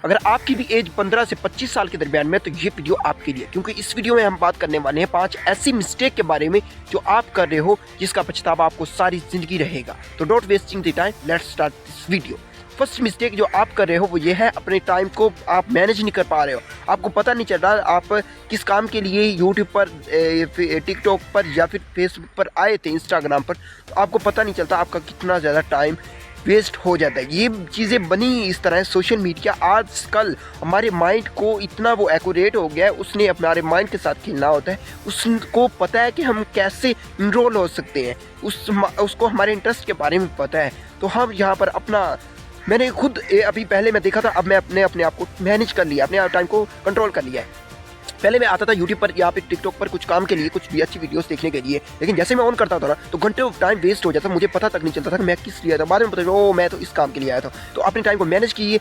अगर आपकी भी एज 15 से 25 साल के दरमियान में, तो ये वीडियो आपके लिए, क्योंकि इस वीडियो में हम बात करने वाले हैं 5 ऐसी मिस्टेक के बारे में जो आप कर रहे हो जिसका पछतावा आपको सारी जिंदगी रहेगा। तो don't wasting the time, let's start this video. First mistake जो आप कर रहे हो वो ये है, अपने टाइम को आप मैनेज नहीं कर पा रहे हो। आपको पता नहीं चल रहा आप किस काम के लिए यूट्यूब पर, टिकटॉक पर या फिर फेसबुक पर आए थे, इंस्टाग्राम पर, तो आपको पता नहीं चलता आपका कितना ज़्यादा टाइम वेस्ट हो जाता है। ये चीज़ें बनी इस तरह है। सोशल मीडिया आजकल हमारे माइंड को इतना वो एक्यूरेट हो गया है, उसने हमारे माइंड के साथ खेलना होता है। उसको पता है कि हम कैसे इनरोल हो सकते हैं, उसको हमारे इंटरेस्ट के बारे में पता है। तो हम यहाँ पर मैंने खुद अभी पहले मैं देखा था, अब मैं अपने आप को मैनेज कर लिया, अपने टाइम को कंट्रोल कर लिया है। पहले मैं आता था यूट्यूब पर या फिर टिकटॉक पर कुछ काम के लिए, कुछ भी अच्छी वीडियोस देखने के लिए, लेकिन जैसे मैं ऑन करता था ना तो घंटे टाइम वेस्ट हो जाता, मुझे पता तक नहीं चलता था कि मैं किस लिए आया था। बाद में पता चला मैं तो इस काम के लिए आया था। तो अपने टाइम को मैनेज कीजिए।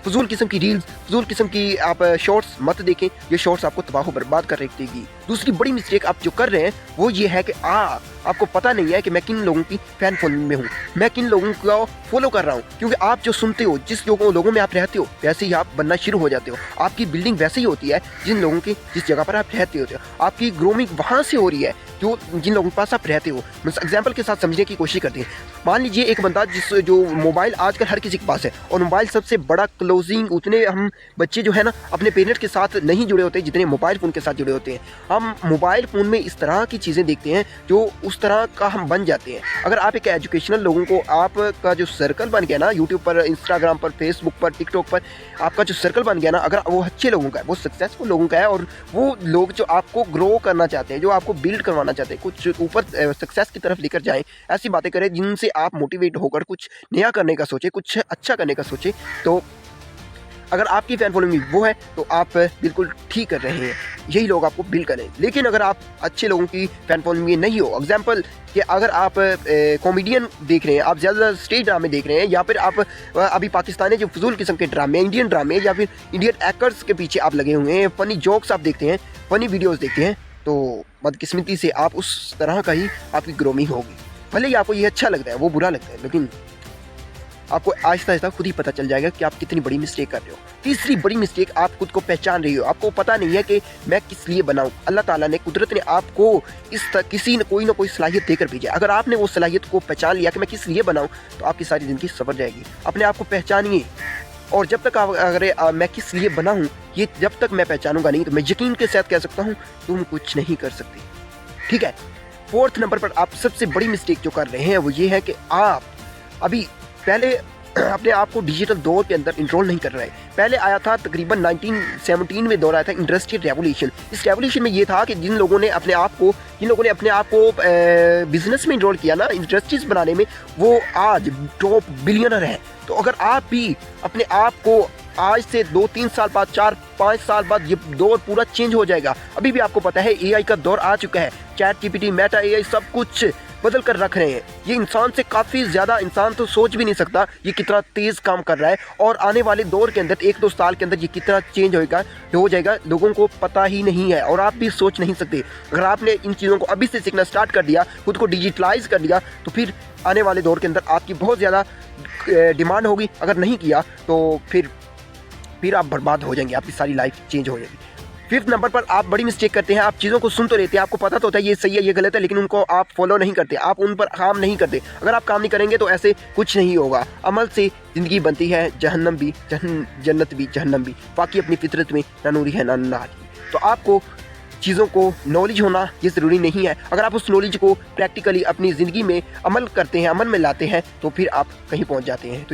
फजूल किस्म की रील्स, फजूल किस्म की आप शॉर्ट्स मत देखें, ये शॉर्ट्स आपको तबाह बर्बाद कर रख देगी। दूसरी बड़ी मिस्टेक आप जो कर रहे हैं वो ये है कि आपको पता नहीं है कि मैं किन लोगों की फैन फॉलोइंग में हूँ, मैं किन लोगों को फॉलो कर रहा हूँ। क्योंकि आप जो सुनते हो, जिस लोगों में आप रहते हो, वैसे ही आप बनना शुरू हो जाते हो। आपकी बिल्डिंग वैसे ही होती है जिस जगह पर आप रहते हो। आपकी ग्रोमिंग वहाँ से हो रही है जिन लोगों के पास आप रहते हो। एग्जाम्पल के साथ समझने की कोशिश करते हैं। मान लीजिए एक बंदा जो मोबाइल आजकल हर किसी के पास है, और मोबाइल सबसे बड़ा क्लोजिंग, उतने हम बच्चे जो है ना अपने पेरेंट्स के साथ नहीं जुड़े होते जितने मोबाइल फ़ोन के साथ जुड़े होते हैं। हम मोबाइल फ़ोन में इस तरह की चीज़ें देखते हैं जो उस तरह का हम बन जाते हैं। अगर आप एक एजुकेशनल लोगों को, आपका जो सर्कल बन गया ना यूट्यूब पर, इंस्टाग्राम पर, फेसबुक पर, टिकटॉक पर, आपका जो सर्कल बन गया ना, अगर वो अच्छे लोगों का है, वो सक्सेसफुल लोगों का है, और वो लोग जो आपको ग्रो करना चाहते हैं, जो आपको बिल्ड करवाना चाहते हैं, कुछ ऊपर सक्सेस की तरफ लेकर जाएं, ऐसी बातें करें जिनसे आप मोटिवेट होकर कुछ नया करने का सोचें, कुछ अच्छा करने का सोचें, तो अगर आपकी फैन फॉलोइंग वो है तो आप बिल्कुल ठीक कर रहे हैं। यही लोग आपको बिल्ड करें। लेकिन अगर आप अच्छे लोगों की फैन फॉलोइंग में नहीं हो, एग्जाम्पल कि अगर आप कॉमेडियन देख रहे हैं, आप ज़्यादा स्टेज ड्रामे देख रहे हैं, या फिर आप अभी पाकिस्तानी जो फजूल किस्म के ड्रामे, इंडियन ड्रामे या फिर इंडियन एक्टर्स के पीछे आप लगे हुए हैं, फ़नी जोक्स आप देखते हैं, फ़नी वीडियोज़ देखते हैं, तो बदकिस्मती से आप उस तरह का ही आपकी ग्रोमिंग होगी। भले ही आपको ये अच्छा लगता है, वो बुरा लगता है, लेकिन आपको आहिस्ता आहिस्ता खुद ही पता चल जाएगा कि आप कितनी बड़ी मिस्टेक कर रहे हो। तीसरी बड़ी मिस्टेक, आप खुद को पहचान रही हो। आपको पता नहीं है कि मैं किस लिए बनाऊं। अल्लाह ताला ने, कुदरत ने आपको किसी न कोई सलाहियत देकर भेजा। अगर आपने वो सलाहियत को पहचान लिया कि मैं किस लिए बनाऊं, तो आपकी सारी ज़िंदगी सवर जाएगी। अपने आप को पहचानिए, और जब तक अगर मैं किस लिए बना हूँ, ये जब तक मैं पहचानूंगा नहीं, तो मैं यकीन के साथ कह सकता हूँ तुम कुछ नहीं कर सकते। ठीक है। फोर्थ नंबर पर आप सबसे बड़ी मिस्टेक जो कर रहे हैं वो ये है कि आप अभी पहले अपने आप को डिजिटल दौर के अंदर इंट्रोल नहीं कर रहे हैं। पहले आया था तकरीबन 1917 में दौर आया था इंडस्ट्रियल रेवोल्यूशन। इस रेवोल्यूशन में ये था कि जिन लोगों ने अपने आप को बिजनेस में इंट्रोल किया ना, इंडस्ट्रीज बनाने में, वो आज टॉप बिलियनर हैं। तो अगर आप भी अपने आप को आज से 2-3 साल बाद, 4-5 साल बाद ये दौर पूरा चेंज हो जाएगा। अभी भी आपको पता है एआई का दौर आ चुका है। चैट जीपीटी, मेटा एआई सब कुछ बदल कर रख रहे हैं। ये इंसान से काफ़ी ज़्यादा, इंसान तो सोच भी नहीं सकता ये कितना तेज़ काम कर रहा है, और आने वाले दौर के अंदर 1-2 साल के अंदर ये कितना चेंज हो जाएगा लोगों को पता ही नहीं है, और आप भी सोच नहीं सकते। अगर आपने इन चीज़ों को अभी से सीखना स्टार्ट कर दिया, खुद को डिजिटलाइज कर दिया, तो फिर आने वाले दौर के अंदर आपकी बहुत ज़्यादा डिमांड होगी। अगर नहीं किया तो फिर आप बर्बाद हो जाएंगे, आपकी सारी लाइफ चेंज हो जाएगी। फिफ्थ नंबर पर आप बड़ी मिस्टेक करते हैं। आप चीज़ों को सुन तो लेते हैं, आपको पता तो होता है ये सही है, ये गलत है, लेकिन उनको आप फॉलो नहीं करते, आप उन पर काम नहीं करते। अगर आप काम नहीं करेंगे तो ऐसे कुछ नहीं होगा। अमल से ज़िंदगी बनती है, जहन्नम भी जन्नत भी, जहन्नम भी। बाकी अपनी फितरत में ना नूरी है ना नारी। तो आपको चीज़ों को नॉलेज होना ये ज़रूरी नहीं है। अगर आप उस नॉलेज को प्रैक्टिकली अपनी ज़िंदगी में अमल करते हैं, अमल में लाते हैं, तो फिर आप कहीं पहुँच जाते हैं। तो